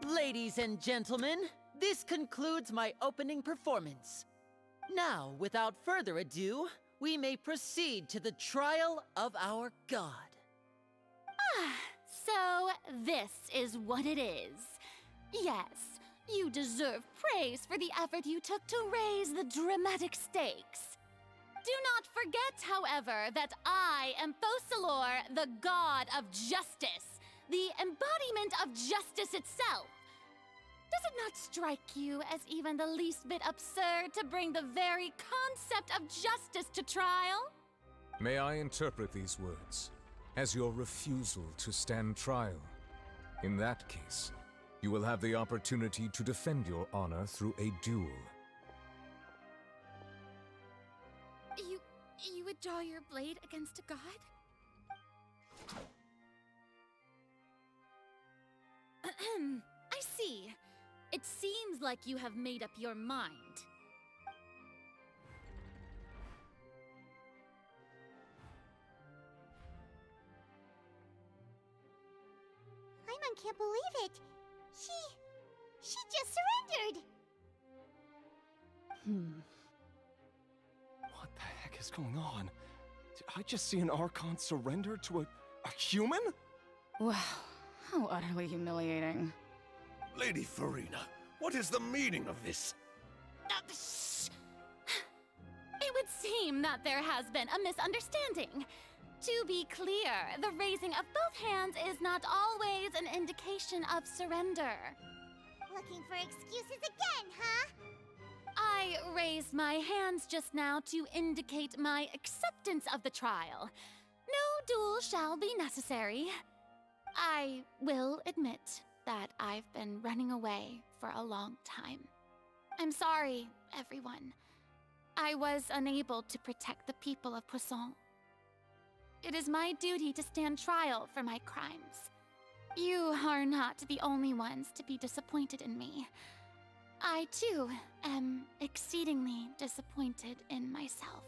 Ladies and gentlemen, this concludes my opening performance. Now, without further ado, we may proceed to the trial of our god. So this is what it is. Yes, you deserve praise for the effort you took to raise the dramatic stakes. Do not forget, however, that I am Focalor, the god of justice, the embodiment of justice itself. Does it not strike you as even the least bit absurd to bring the very concept of justice to trial? May I interpret these words as your refusal to stand trial? In that case, you will have the opportunity to defend your honor through a duel. You would draw your blade against a god? I see. It seems like you have made up your mind. Paimon can't believe it. She just surrendered. What the heck is going on? Did I just see an Archon surrender to a human? Wow, how utterly humiliating. Lady Furina, what is the meaning of this? Shh! It would seem that there has been a misunderstanding. To be clear, the raising of both hands is not always an indication of surrender. Looking for excuses again, huh? I raised my hands just now to indicate my acceptance of the trial. No duel shall be necessary. I will admit that I've been running away for a long time. I'm sorry, everyone. I was unable to protect the people of Poisson. It is my duty to stand trial for my crimes. You are not the only ones to be disappointed in me. I, too, am exceedingly disappointed in myself.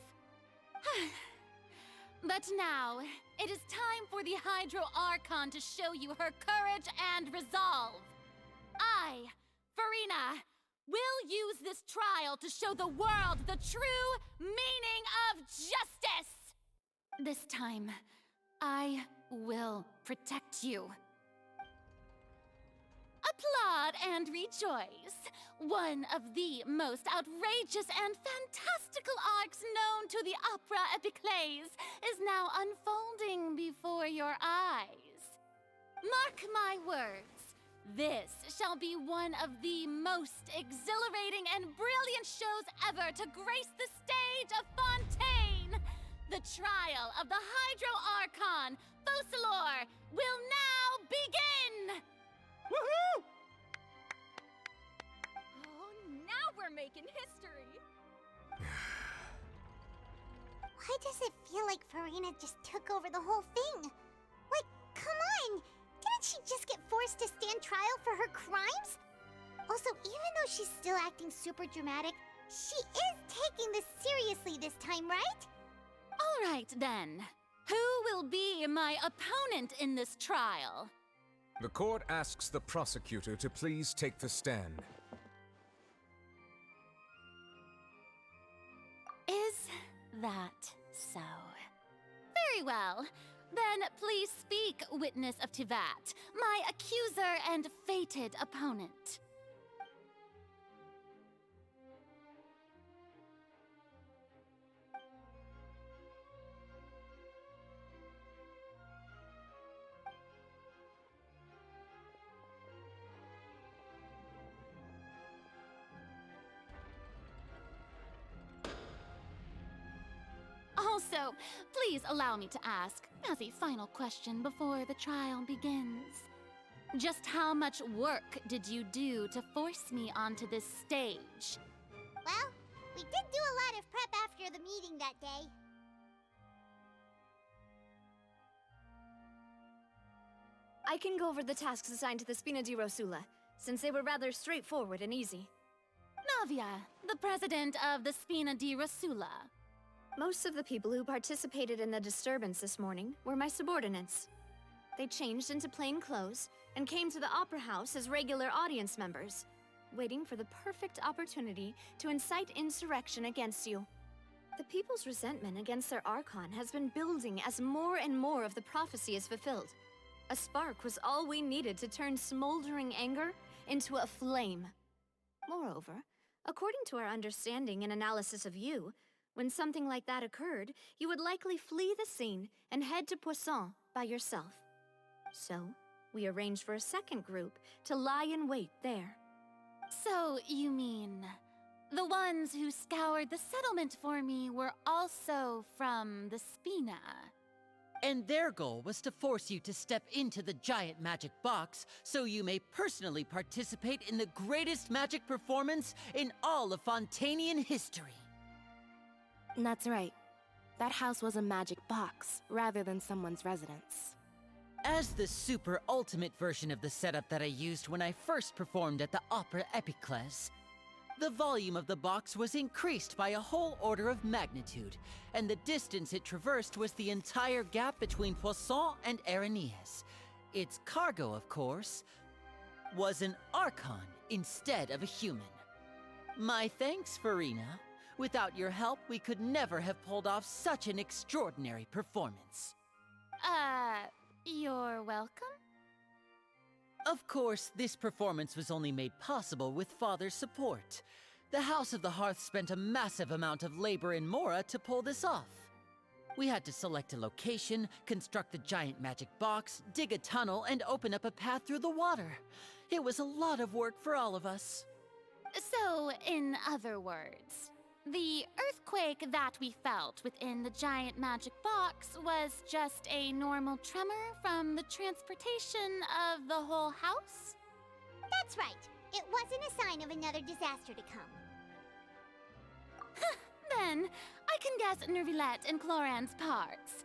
But now, it is time for the Hydro Archon to show you her courage and resolve. I, Furina, will use this trial to show the world the true meaning of justice! This time, I will protect you. Applaud and rejoice. One of the most outrageous and fantastical arcs known to the opera epiclese is now unfolding before your eyes. Mark my words, this shall be one of the most exhilarating and brilliant shows ever to grace the stage of Fontaine. The trial of the Hydro Archon, Focalor, will now begin! Woohoo! Oh, now we're making history! Why does it feel like Furina just took over the whole thing? Like, come on! Didn't she just get forced to stand trial for her crimes? Also, even though she's still acting super dramatic, she is taking this seriously this time, right? All right, then. Who will be my opponent in this trial? The court asks the prosecutor to please take the stand. Is that so? Very well. Then please speak, witness of Tivat, my accuser and fated opponent. Also, please allow me to ask, as a final question before the trial begins, just how much work did you do to force me onto this stage? Well, we did do a lot of prep after the meeting that day. I can go over the tasks assigned to the Spina di Rosula, since they were rather straightforward and easy. Navia, the president of the Spina di Rosula. Most of the people who participated in the disturbance this morning were my subordinates. They changed into plain clothes and came to the Opera House as regular audience members, waiting for the perfect opportunity to incite insurrection against you. The people's resentment against their Archon has been building as more and more of the prophecy is fulfilled. A spark was all we needed to turn smoldering anger into a flame. Moreover, according to our understanding and analysis of you, when something like that occurred, you would likely flee the scene and head to Poisson by yourself. So, we arranged for a second group to lie in wait there. So, you mean the ones who scoured the settlement for me were also from the Spina? And their goal was to force you to step into the giant magic box so you may personally participate in the greatest magic performance in all of Fontainian history. That's right. That house was a magic box, rather than someone's residence. As the super ultimate version of the setup that I used when I first performed at the Opera Epiclese, the volume of the box was increased by a whole order of magnitude, and the distance it traversed was the entire gap between Poisson and Aranias. Its cargo, of course, was an Archon instead of a human. My thanks, Furina. Without your help, we could never have pulled off such an extraordinary performance. You're welcome? Of course, this performance was only made possible with Father's support. The House of the Hearth spent a massive amount of labor in Mora to pull this off. We had to select a location, construct the giant magic box, dig a tunnel, and open up a path through the water. It was a lot of work for all of us. So, in other words, the earthquake that we felt within the giant magic box was just a normal tremor from the transportation of the whole house? That's right. It wasn't a sign of another disaster to come. Then, I can guess Nervilette and Cloran's parts.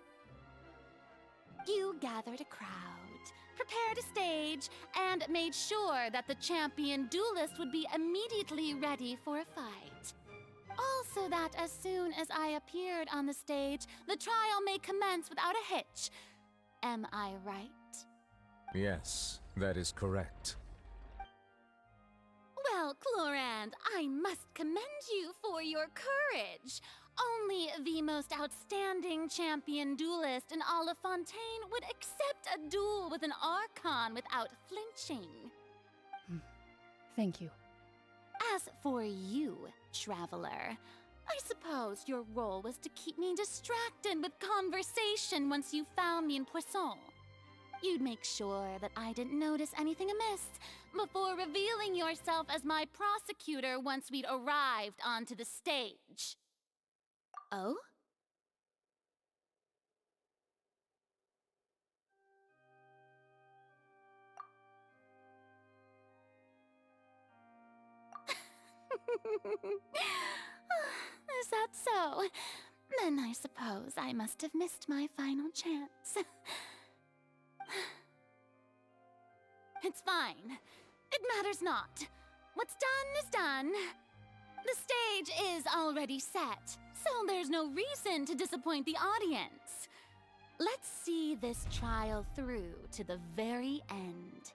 You gathered a crowd, prepared a stage, and made sure that the champion duelist would be immediately ready for a fight. Also that as soon as I appeared on the stage, the trial may commence without a hitch. Am I right? Yes, that is correct. Well, Clorand, I must commend you for your courage. Only the most outstanding champion duelist in all of Fontaine would accept a duel with an Archon without flinching. Thank you. As for you, Traveler, I suppose your role was to keep me distracted with conversation once you found me in Poisson. You'd make sure that I didn't notice anything amiss before revealing yourself as my prosecutor once we'd arrived onto the stage. Oh? Is that so? Then I suppose I must have missed my final chance. It's fine. It matters not. What's done is done. The stage is already set, so there's no reason to disappoint the audience. Let's see this trial through to the very end.